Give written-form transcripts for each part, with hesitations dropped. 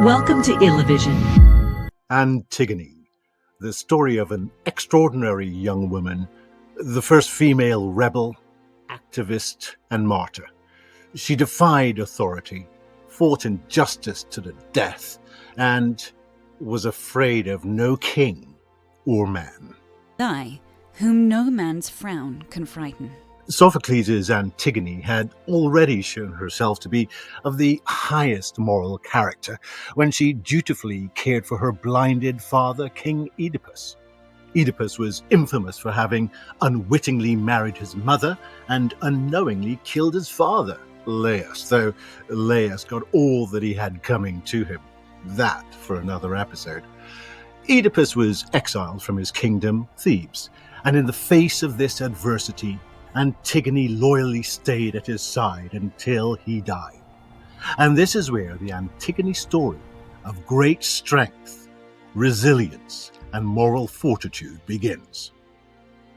Welcome to Illuvision. Antigone, the story of an extraordinary young woman, the first female rebel, activist, and martyr. She defied authority, fought injustice to the death, and was afraid of no king or man. I, whom no man's frown can frighten. Sophocles' Antigone had already shown herself to be of the highest moral character when she dutifully cared for her blinded father, King Oedipus. Oedipus was infamous for having unwittingly married his mother and unknowingly killed his father, Laius, though Laius got all that he had coming to him. That for another episode. Oedipus was exiled from his kingdom, Thebes, and in the face of this adversity, Antigone loyally stayed at his side until he died. And this is where the Antigone story of great strength, resilience, and moral fortitude begins.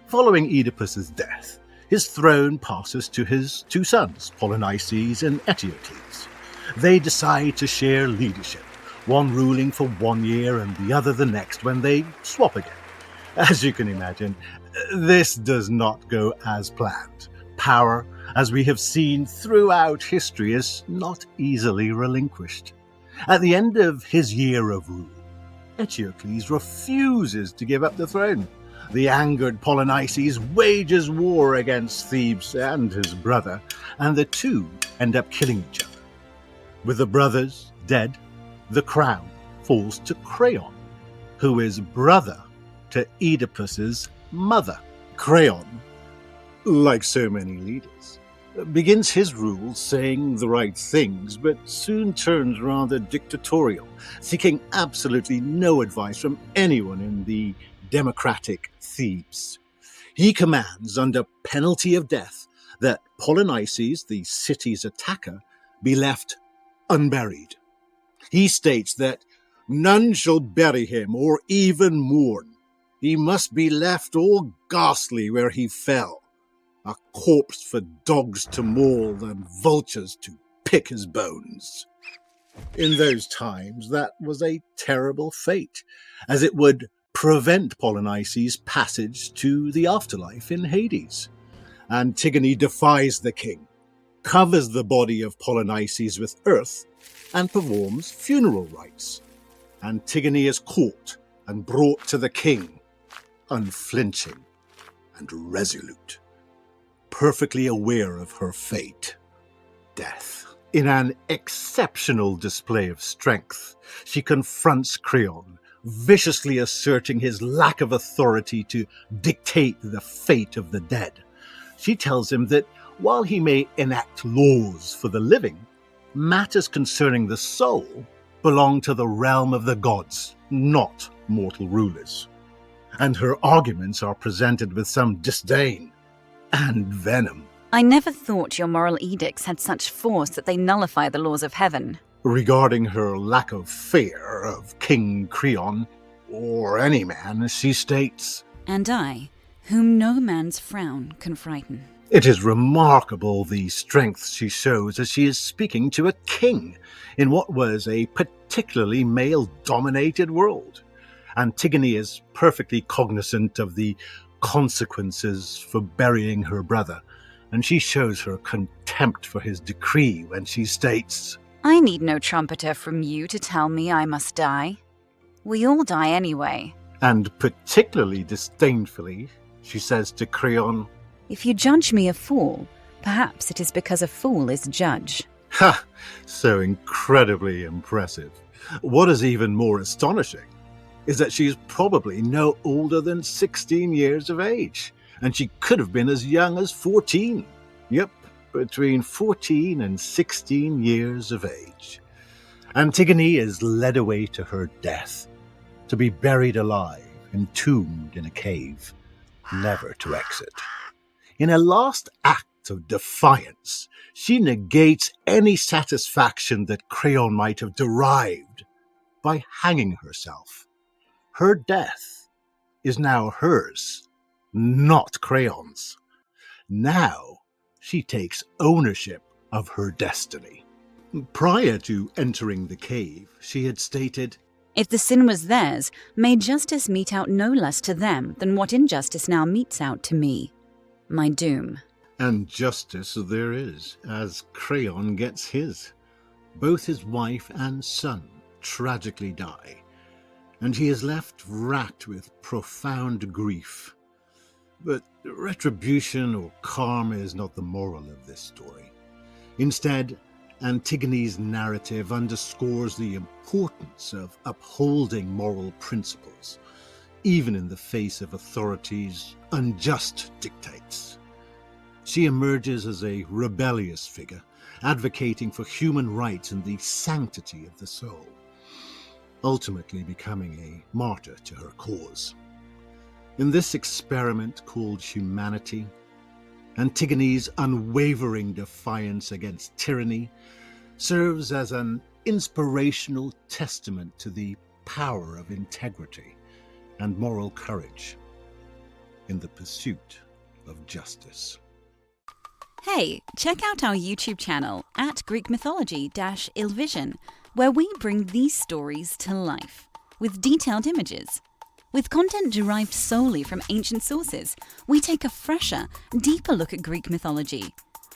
Following Oedipus's death, his throne passes to his two sons, Polynices and Eteocles. They decide to share leadership, one ruling for 1 year and the other the next when they swap again. As you can imagine, this does not go as planned. Power, as we have seen throughout history, is not easily relinquished. At the end of his year of rule, Eteocles refuses to give up the throne. The angered Polynices wages war against Thebes and his brother, and the two end up killing each other. With the brothers dead, the crown falls to Créon, who is brother to Oedipus's mother. Créon, like so many leaders, begins his rule saying the right things, but soon turns rather dictatorial, seeking absolutely no advice from anyone in the democratic Thebes. He commands, under penalty of death, that Polynices, the city's attacker, be left unburied. He states that none shall bury him or even mourn. He must be left all ghastly where he fell, a corpse for dogs to maul and vultures to pick his bones. In those times, that was a terrible fate, as it would prevent Polynices' passage to the afterlife in Hades. Antigone defies the king, covers the body of Polynices with earth, and performs funeral rites. Antigone is caught and brought to the king, unflinching and resolute, perfectly aware of her fate, death. In an exceptional display of strength, she confronts Créon, viciously asserting his lack of authority to dictate the fate of the dead. She tells him that while he may enact laws for the living, matters concerning the soul belong to the realm of the gods, not mortal rulers. And her arguments are presented with some disdain and venom. I never thought your moral edicts had such force that they nullify the laws of heaven. Regarding her lack of fear of King Créon, or any man, she states, And I, whom no man's frown can frighten. It is remarkable the strength she shows as she is speaking to a king in what was a particularly male-dominated world. Antigone is perfectly cognizant of the consequences for burying her brother, and she shows her contempt for his decree when she states, I need no trumpeter from you to tell me I must die. We all die anyway. And particularly disdainfully, she says to Créon, If you judge me a fool, perhaps it is because a fool is judge. Ha! So incredibly impressive. What is even more astonishing is that she is probably no older than 16 years of age, and she could have been as young as 14. Yep, between 14 and 16 years of age. Antigone is led away to her death, to be buried alive, entombed in a cave, never to exit. In a last act of defiance, she negates any satisfaction that Créon might have derived by hanging herself. Her death is now hers, not Créon's. Now she takes ownership of her destiny. Prior to entering the cave, she had stated, "If the sin was theirs, may justice mete out no less to them than what injustice now metes out to me. My doom." and justice there is, as Créon gets his. Both his wife and son tragically die, and he is left racked with profound grief. But retribution or karma is not the moral of this story. Instead, Antigone's narrative underscores the importance of upholding moral principles, even in the face of authority's unjust dictates. She emerges as a rebellious figure, advocating for human rights and the sanctity of the soul, ultimately becoming a martyr to her cause. In this experiment called humanity, Antigone's unwavering defiance against tyranny serves as an inspirational testament to the power of integrity and moral courage in the pursuit of justice. Hey, check out our YouTube channel at Greek mythology-Illvision, where we bring these stories to life with detailed images. With content derived solely from ancient sources, we take a fresher, deeper look at Greek mythology.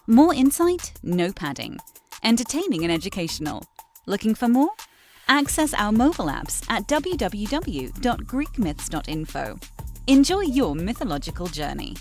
More insight, no padding. Entertaining and educational. Looking for more? Access our mobile apps at www.greekmyths.info. Enjoy your mythological journey.